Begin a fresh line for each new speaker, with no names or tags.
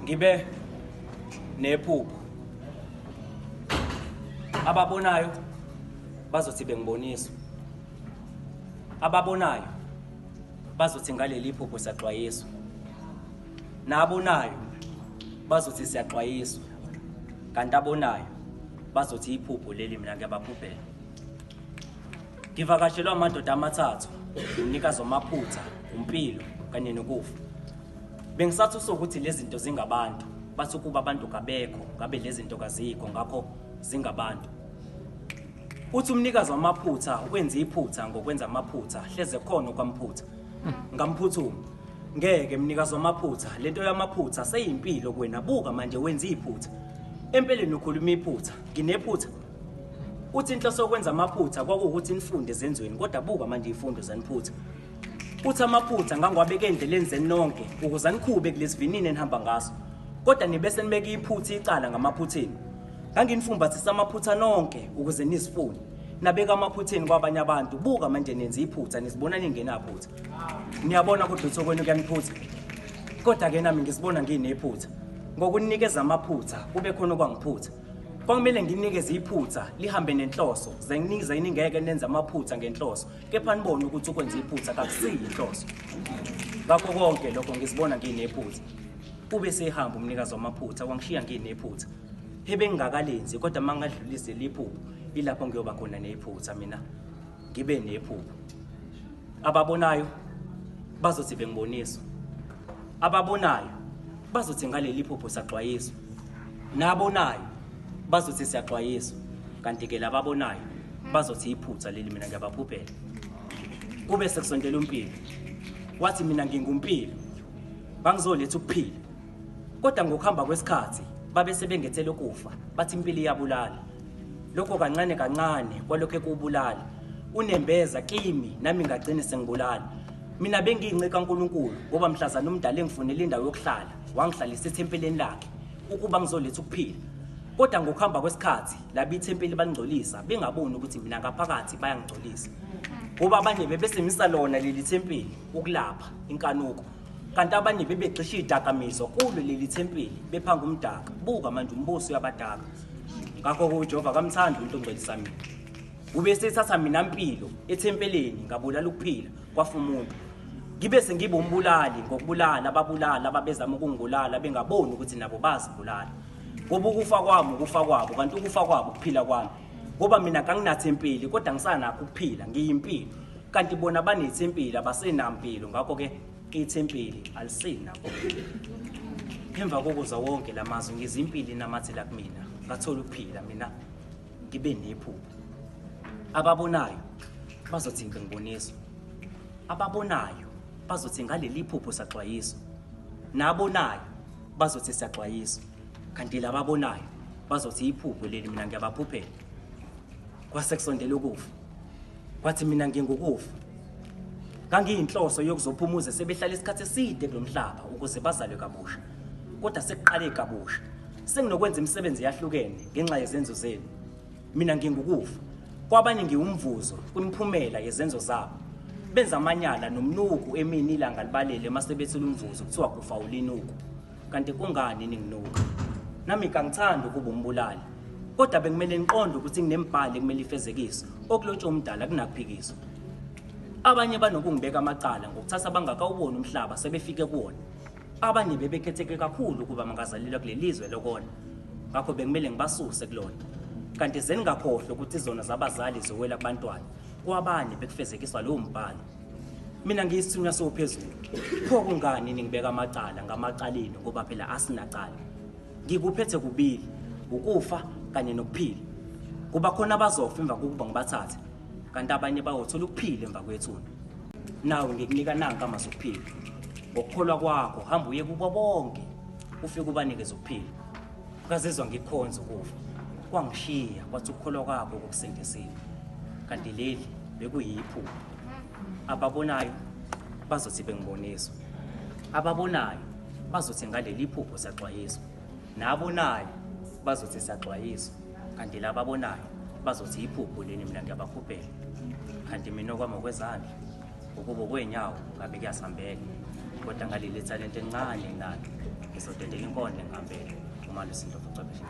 Ngibe nephupho. Ababonayo bazothi bengibonisa. Ababonayo bazothi ngaleli phupho siyaxwayiswa. Nabonayo bazothi siyaxwayiswa. Kanti abonayo bazothi iphupho leli mina ngiyabaphuphela. Ngivakashelwa amadoda amathathu, umnikazi wamaphutha, umpilo kanye nokufa. Bengisathi sokuthi lezi zinto zingabantu, bathi kuba abantu kabekho, ngabe lezi zinto kazikho ngakho zingabantu. Uthi umnikazi wamaphutha wenza iphutha ngokwenza amaphutha, hleze khona kwamphutha. Ngamphuthuma. Ngeke mnikazi wamaphutha, lento yamaphutha seyimpilo kuwena, buka manje wenza iphutha. Empeleni ukhuluma iphutha, nginephutha. Uthi inhloso yokwenza amaphutha kwakuwukuthi nifunde ezenzweni, kodwa buka manje ifundo zaniphutha. Uthi amaphutha ngangwabeke endleleni zenonke ukuze anikhube kulesivinini enihamba ngaso. Kodwa nibese nibeke iphutha icala ngamaphutheni. Nganginifumbathisa amaphutha nonke ukuze nizifune. Nabeka amaphutheni kwabanye abantu, buka manje nenza iphutha nisibona ningenaphutha. Niyabona ukuthi utho kwenu kuyaniphutha. Kodwa ke nami ngisibona nginephutha. Ngokuninikeza amaphutha kube khona okwangiphutha. Kwamele nginikeze iphutha lihambe nenhloso, zenginiza iningeke nenza amaphutha ngenhloso, kepha nibone ukuthi ukwenza iphutha akusiyi inhloso. Ngakho konke lokho ngisibona nginephutha. Ube sehamba umnikazi wamaphutha wangishiya nginephutha. Hebe ngingakalenzi kodwa mangadlulise liphupho, ilapho ngiyoba khona nephutha mina. Ngibe nephupho. Ababonayo bazothi bengibonisa. Ababonayo bazothi ngaleli phupho saxwayiswa. Nabonayo bazothi siyaxwayiswa. Kanti ke lababonayo bazothi iphutha leli mina ngiyabaphuphela. Kube sekusondela umpilo. Wathi mina ngingumpilo. Bangizoletha ukuphila. Kodwa ngokuhamba kwesikhathi babe sebengethele ukufa, bathi impilo iyabulala. Lokho kancane kancane kwalokho ekubulala. Unembeza kimi nami ngagcina sengibulala. Mina bengiyinceka kaNkulunkulu ngoba mhlazana umdala engifunela indawo yokuhlala, wangihlalisa ethempeleni lakhe ukuba ngizoletha ukuphila. Kodwa ngokuhamba kwesikhathi laba ithempeli baningcolisa, bengaboni ukuthi mina ngaphakathi bayangigcolisa. Ngoba abanye bebesemisa lona leli thempeli ukulapha inkanuko. Kanti abanye bebecisha idakamizwa kulo leli thempeli bephanga umdaka. Buka manje umbuso uyabadaka. Ngakho uJehova kamthanda umuntu ongcolisa mina. Ube sethatha mina impilo ethempeleni ngabulala ukuphila kwafa umuntu. Ngibe sengibe umbulali ngokubulala ababulala ababezama ukungibulala bengaboni ukuthi nabo bazibulala. Ngoba ukufa kwami ukufa kwabo kanti ukufa kwabo ukuphila kwami. Ngoba mina kanginathempeli kodwa ngisanakho ukuphila ngiyimpilo. Kanti bona banethempeli abasenampilo ngakho ke ithempeli alisenakho. Emva kokuza wonke lamazwi ngizimpilo inamathela kumina. Ngathola ukuphila mina ngibe nephupho. Ababonayo bazothi ngibonisa. Ababonayo bazothi ngaleli phupho saxwayiswa. Nabonayo bazothi siyaxwayiswa. Kanti lababonayo bazothi iphupho leli mina ngiyabaphuphela. Kwasekusondela ukufa. Kwathi mina ngingukufa. Ngangiyinhloso yokuzophumuza sebehlala isikhathi eside kulomhlaba ukuze bazalwe kabusha. Kodwa sekuqale kabusha. Senginokwenza imisebenzi yahlukene ngenxa yezenzo zenu. Mina ngingukufa. Kwabanye ngiwumvuzo kwimphumela yezenzo zabo. Benza amanyala nomnuku emini ilanga libalele masebethula umvuzo kuthiwa kufa ulinuku. Kanti kungani ninginuka? Nami kangithanda ukuba umbulali. Kodwa bengimele niqonde ukuthi nginembhali kumele ifezekiswe. Okulotshwe umdala kunakuphikiswa. Abanye banokungibeka amacala ngokuthatha bangakawubona umhlaba sebefike kuwona. Abanye bebekhetheke kakhulu ukuba mangazalelwa kulelizwe lokona. Ngakho bengimele ngibasuse kulona. Kanti zeningakhohlwa ukuthi izona zabazali zowela kubantwana. Kwabanye bekufezekiswa lo mbhalo. Mina ngiyisithunywa sophezulu. Pho kungani ningibeka amacala ngamacaleni ngoba phela asinacala. Ngikuphethe kubili, ukufa kanye nokuphila. Kuba khona abazofa emva kokuba ngibathathe. Kanti abanye bayothola ukuphila emva kwethuna. Nawe ngikunika nanka amazwi okuphila. Ngokukholwa kwakho hamba uye kubo bonke ufike ubanikeze ukuphila. Ukazizwa ngikhonza ukufa. Kwangishiya kwathi ukukholwa kwakho kokusindisile. Kanti leli bekuyiphupho. Ababonayo bazothi bengiboniswa. Ababonayo bazothi ngaleli phupho saxwayiswa. Nabonayo bazothi siyaxwayiswa. Kanti lababonayo bazothi iphupho leni mina ngiyabaphuphela. Kanti mina okwami okwezandla ukuba kwenyawo ngabe kuyasambeka. kodwa ngaleli talent encane nalo ngizodedela inkonde ngempela uma lesinto ubuchwepheshe.